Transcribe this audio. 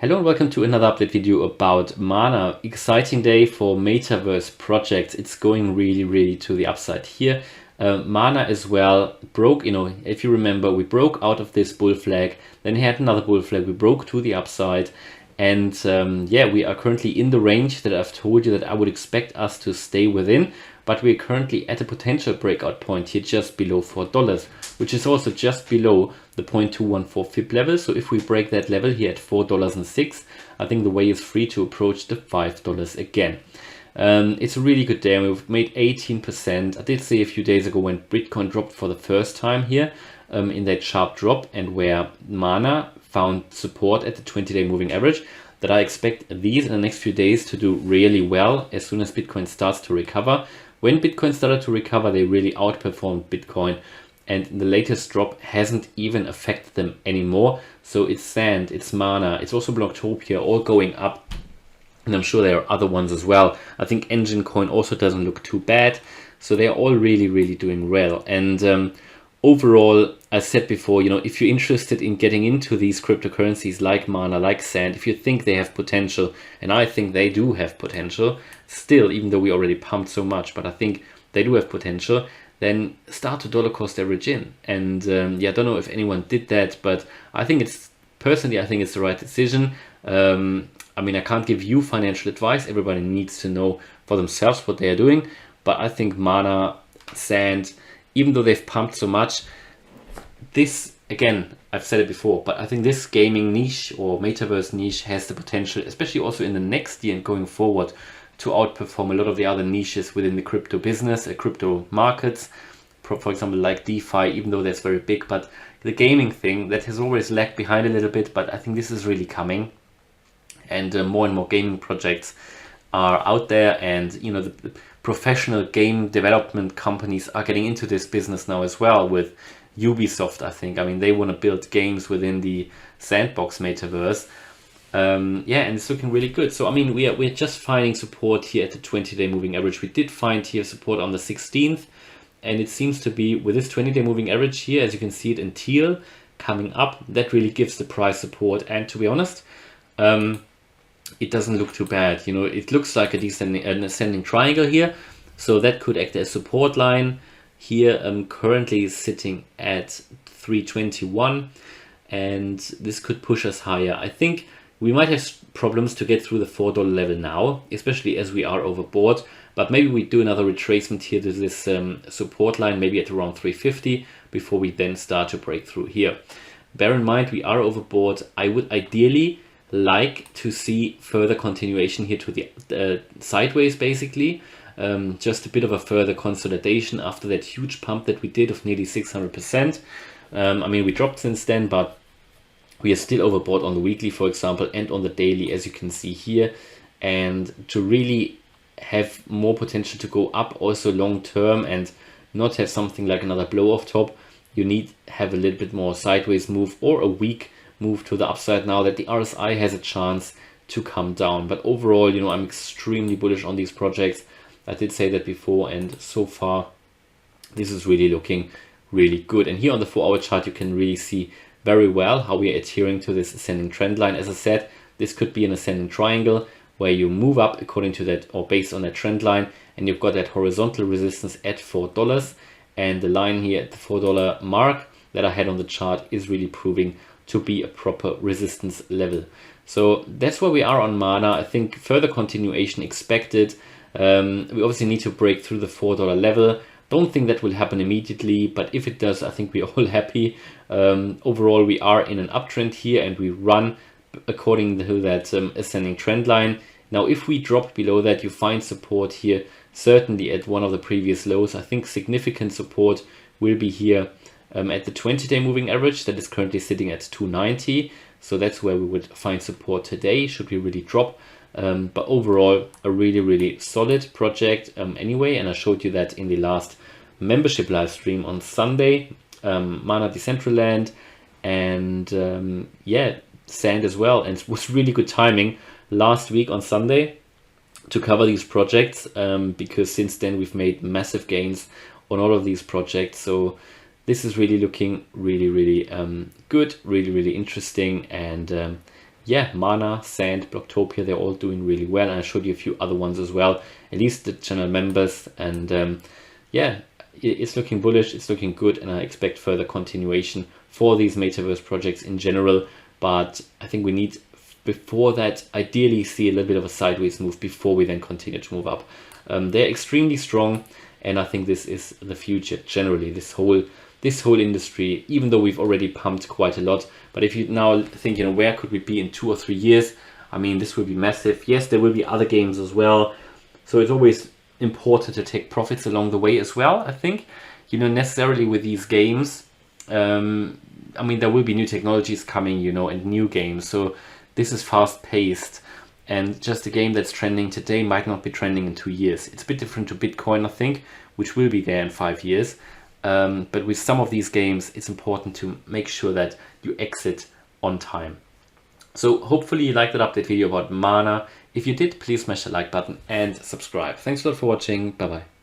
Hello and welcome to another update video about Mana. Exciting day for metaverse projects. It's going really to the upside here. Mana as well broke, if you remember, we broke out of this bull flag, then we had another bull flag, we broke to the upside. And yeah, we are currently in the range that I've told you that I would expect us to stay within. But we're currently at a potential breakout point here just below $4, which is also just below the 0.214 fib level. So if we break that level here at $4.06, I think the way is free to approach the $5 again. It's a really good day and we've made 18%. I did say a few days ago when Bitcoin dropped for the first time here in that sharp drop and where Mana found support at the 20-day moving average, that I expect these in the next few days to do really well as soon as Bitcoin starts to recover. When Bitcoin started to recover, they really outperformed Bitcoin, and the latest drop hasn't even affected them anymore. So it's Sand, it's Mana, it's also Blocktopia, all going up, and I'm sure there are other ones as well. I think Engine Coin also doesn't look too bad. So they're all really doing well. And overall, I said before, if you're interested in getting into these cryptocurrencies like Mana, like Sand, if you think they have potential, and I think they do have potential, still, even though we already pumped so much, but I think they do have potential, then start to dollar cost average in. And yeah, I don't know if anyone did that, but I think it's the right decision. I mean, I can't give you financial advice. Everybody needs to know for themselves what they are doing. But I think Mana, Sand, even though they've pumped so much, this, again, I've said it before, but I think this gaming niche or metaverse niche has the potential, especially also in the next year and going forward, to outperform a lot of the other niches within the crypto business, crypto markets, for example, like DeFi, even though that's very big. But the gaming thing, that has always lagged behind a little bit, but I think this is really coming. And more gaming projects are out there, and the professional game development companies are getting into this business now as well, with Ubisoft, I think. I mean, they want to build games within the sandbox metaverse. Yeah, and it's looking really good. So I mean, we're just finding support here at the 20-day moving average. We did find here support on the 16th, and it seems to be with this 20-day moving average here, as you can see it in teal coming up, that really gives the price support. And to be honest, it doesn't look too bad. It looks like an ascending triangle here, so that could act as support line here. Currently sitting at 321, and this could push us higher. I think we might have problems to get through the $4 level now, especially as we are overbought, but maybe we do another retracement here to this support line, maybe at around 350, before we then start to break through here. Bear in mind, we are overbought. I would ideally like to see further continuation here to the sideways, basically. Just a bit of a further consolidation after that huge pump that we did of nearly 600%. I mean, we dropped since then, but we are still overbought on the weekly, for example, and on the daily, as you can see here. And to really have more potential to go up also long term and not have something like another blow off top, you need to have a little bit more sideways move or a weak move to the upside now that the RSI has a chance to come down. But overall, I'm extremely bullish on these projects. I did say that before, and so far this is really looking really good. And here on the 4-hour chart, you can really see very well how we are adhering to this ascending trend line. As I said, this could be an ascending triangle where you move up according to that, or based on that trend line, and you've got that horizontal resistance at $4, and the line here at the $4 mark that I had on the chart is really proving to be a proper resistance level. So that's where we are on Mana. I think further continuation expected. We obviously need to break through the $4 level. Don't think that will happen immediately, but if it does, I think we're all happy. Overall, we are in an uptrend here, and we run according to that ascending trend line. Now, if we drop below that, you find support here, certainly at one of the previous lows. I think significant support will be here at the 20-day moving average that is currently sitting at 290. So that's where we would find support today, should we really drop. But overall, a really solid project anyway, and I showed you that in the last membership live stream on Sunday. Mana, Decentraland, and yeah, Sand as well. And it was really good timing last week on Sunday to cover these projects, because since then we've made massive gains on all of these projects. So this is really looking really good, really interesting. And yeah, Mana, Sand, Blocktopia, they're all doing really well. And I showed you a few other ones as well, at least the channel members. And yeah, it's looking bullish, it's looking good, and I expect further continuation for these metaverse projects in general. But I think we need, before that, ideally see a little bit of a sideways move before we then continue to move up. They're extremely strong, and I think this is the future generally, this whole industry, even though we've already pumped quite a lot. But if you now think, you know, where could we be in 2 or 3 years? I mean, this will be massive. Yes, there will be other games as well. So it's always important to take profits along the way as well, I think. You know, necessarily with these games, I mean, there will be new technologies coming, you know, and new games. So this is fast paced. And just a game that's trending today might not be trending in 2 years. It's a bit different to Bitcoin, I think, which will be there in 5 years. But with some of these games, it's important to make sure that you exit on time. So hopefully you liked that update video about Mana. If you did, please smash the like button and subscribe. Thanks a lot for watching. Bye bye.